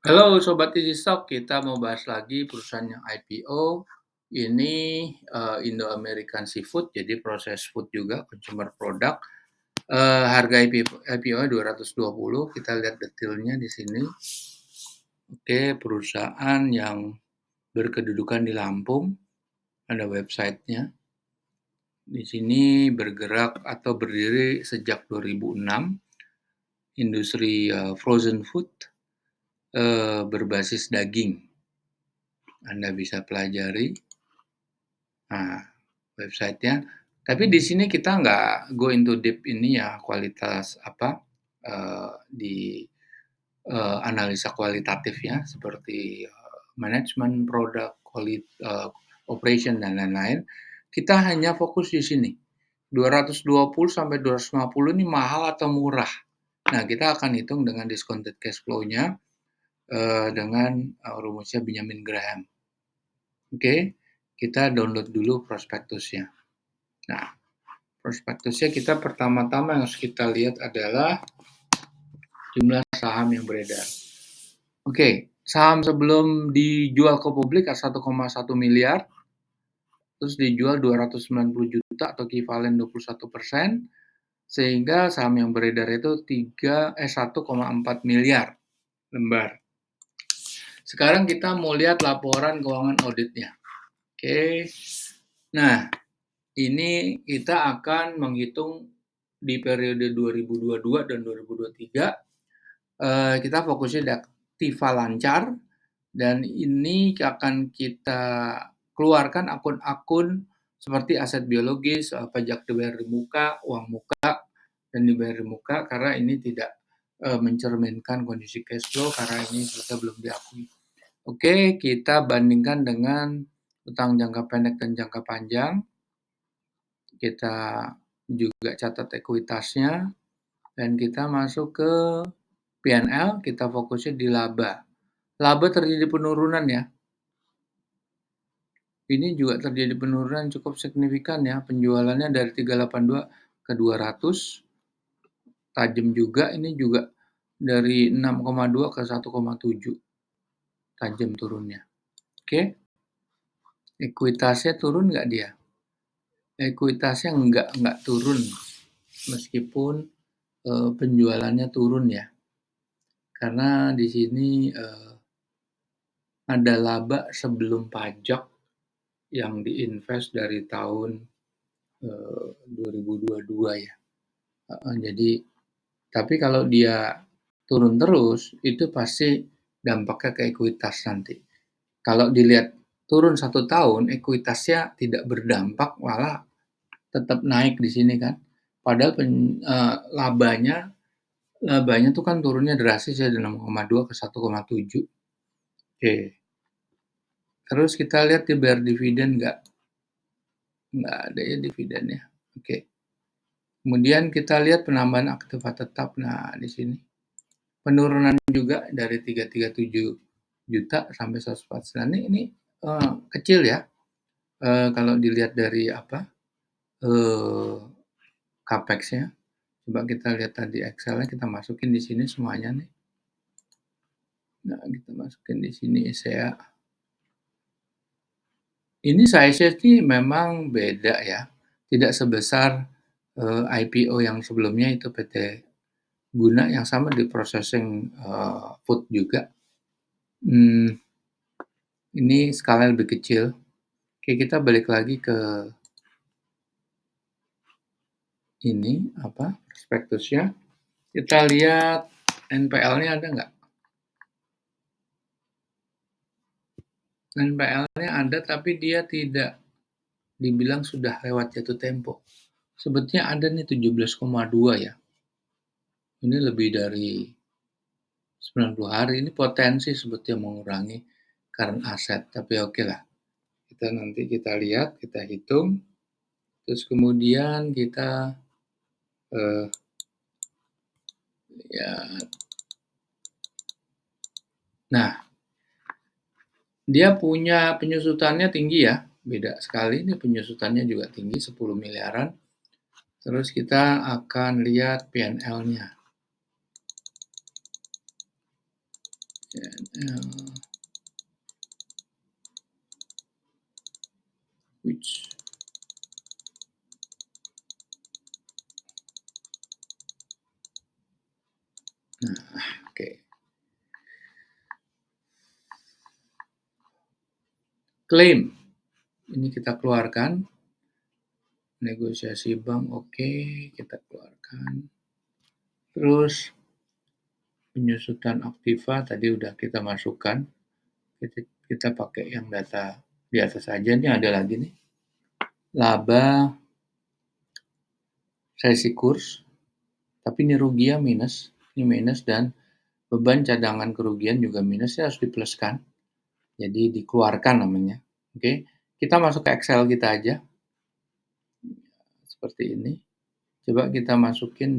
Halo Sobat Easy Stock, kita mau bahas lagi perusahaan yang IPO. Ini Indo American Seafood, jadi proses food juga, consumer product. Harga IPO 220, kita lihat detailnya di sini. Oke, perusahaan yang berkedudukan di Lampung, ada websitenya. Di sini bergerak atau berdiri sejak 2006, industri frozen food berbasis daging. Anda bisa pelajari. Nah, websitenya. Tapi di sini kita nggak go into deep ini ya, kualitas apa, di analisa kualitatif ya, seperti manajemen, produk, operation, dan lain-lain. Kita hanya fokus di sini. 220 sampai 250 ini mahal atau murah. Nah, kita akan hitung dengan discounted cash flow-nya dengan rumusnya Benjamin Graham. Oke, kita download dulu prospektusnya. Nah, prospektusnya kita pertama-tama yang harus kita lihat adalah jumlah saham yang beredar. Oke, saham sebelum dijual ke publik 1,1 miliar, terus dijual 290 juta atau ekivalen 21%, sehingga saham yang beredar itu 1,4 miliar lembar. Sekarang kita mau lihat laporan keuangan auditnya. Oke, nah ini kita akan menghitung di periode 2022 dan 2023. Kita fokusnya aktiva lancar, dan ini akan kita keluarkan akun-akun seperti aset biologis, pajak dibayar di muka, uang muka, dan dibayar di muka, karena ini tidak mencerminkan kondisi cash flow karena ini kita belum diakui. Oke, kita bandingkan dengan utang jangka pendek dan jangka panjang. Kita juga catat ekuitasnya, dan kita masuk ke P&L, kita fokusnya di laba. Laba terjadi penurunan ya. Ini juga terjadi penurunan cukup signifikan ya. Penjualannya dari 382 ke 200. Tajam juga, ini juga dari 6,2 ke 1,7. Tajam turunnya. Oke. Ekuitasnya turun nggak dia? Ekuitasnya nggak turun. Meskipun penjualannya turun ya. Karena di sini ada laba sebelum pajak yang diinvest dari tahun 2022 ya. Jadi, tapi kalau dia turun terus, itu pasti dampaknya ke ekuitas nanti. Kalau dilihat turun 1 tahun, ekuitasnya tidak berdampak, malah tetap naik di sini kan. Padahal labanya tuh kan turunnya drastis ya, dari 6,2 ke 1,7. Oke. Terus kita lihat dia bayar dividen nggak? Nggak ada ya dividennya. Oke. Kemudian kita lihat penambahan aktiva tetap. Nah, di sini penurunan juga dari 337 juta sampai 149. Ini kecil ya. Kalau dilihat dari capex-nya. Coba kita lihat tadi Excel-nya, kita masukin di sini semuanya nih. Nah, kita masukin di sini saya. Ini size-nya sih memang beda ya. Tidak sebesar IPO yang sebelumnya, itu PT Guna yang sama di processing food juga. Ini skala lebih kecil. Oke, kita balik lagi ke ini prospektusnya. Kita lihat NPL-nya ada nggak? NPL-nya ada, tapi dia tidak dibilang sudah lewat jatuh tempo. Sebetulnya ada nih 17,2 ya. Ini lebih dari 90 hari. Ini potensi sebetulnya mengurangi current asset, tapi oke lah. Nanti kita lihat, kita hitung. Terus kemudian kita lihat. Nah, dia punya penyusutannya tinggi ya. Beda sekali, ini penyusutannya juga tinggi, 10 miliaran. Terus kita akan lihat P&L-nya. channel which oke. Klaim ini kita keluarkan, negosiasi bank oke, kita keluarkan. Terus penyusutan aktiva tadi udah kita masukkan, kita pakai yang data di atas aja. Ini ada lagi nih, laba, selisih kurs, tapi ini ruginya minus, ini minus, dan beban cadangan kerugian juga minus, ya harus dipluskan, jadi dikeluarkan namanya. Oke, kita masuk ke Excel kita aja, seperti ini. Coba kita masukin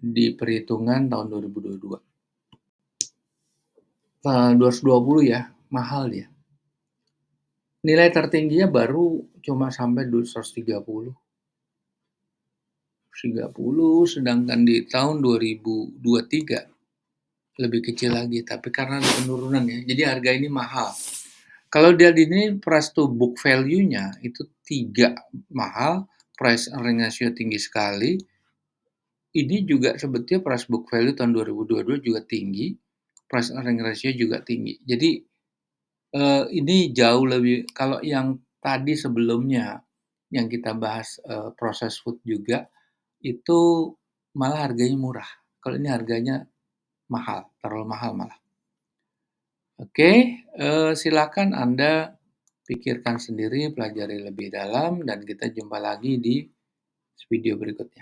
di perhitungan tahun 2022. 220 ya, mahal dia. Nilai tertingginya baru cuma sampai 230, sedangkan di tahun 2023 lebih kecil lagi, tapi karena ada penurunan ya, jadi harga ini mahal. Kalau dia di ini price to book value-nya itu 3 mahal, price earning ratio tinggi sekali. Ini juga sebetulnya price book value tahun 2022 juga tinggi, price earning ratio juga tinggi. Jadi ini jauh lebih, kalau yang tadi sebelumnya yang kita bahas processed food juga itu malah harganya murah. Kalau ini harganya mahal, terlalu mahal malah. Oke, silakan Anda pikirkan sendiri, pelajari lebih dalam, dan kita jumpa lagi di video berikutnya.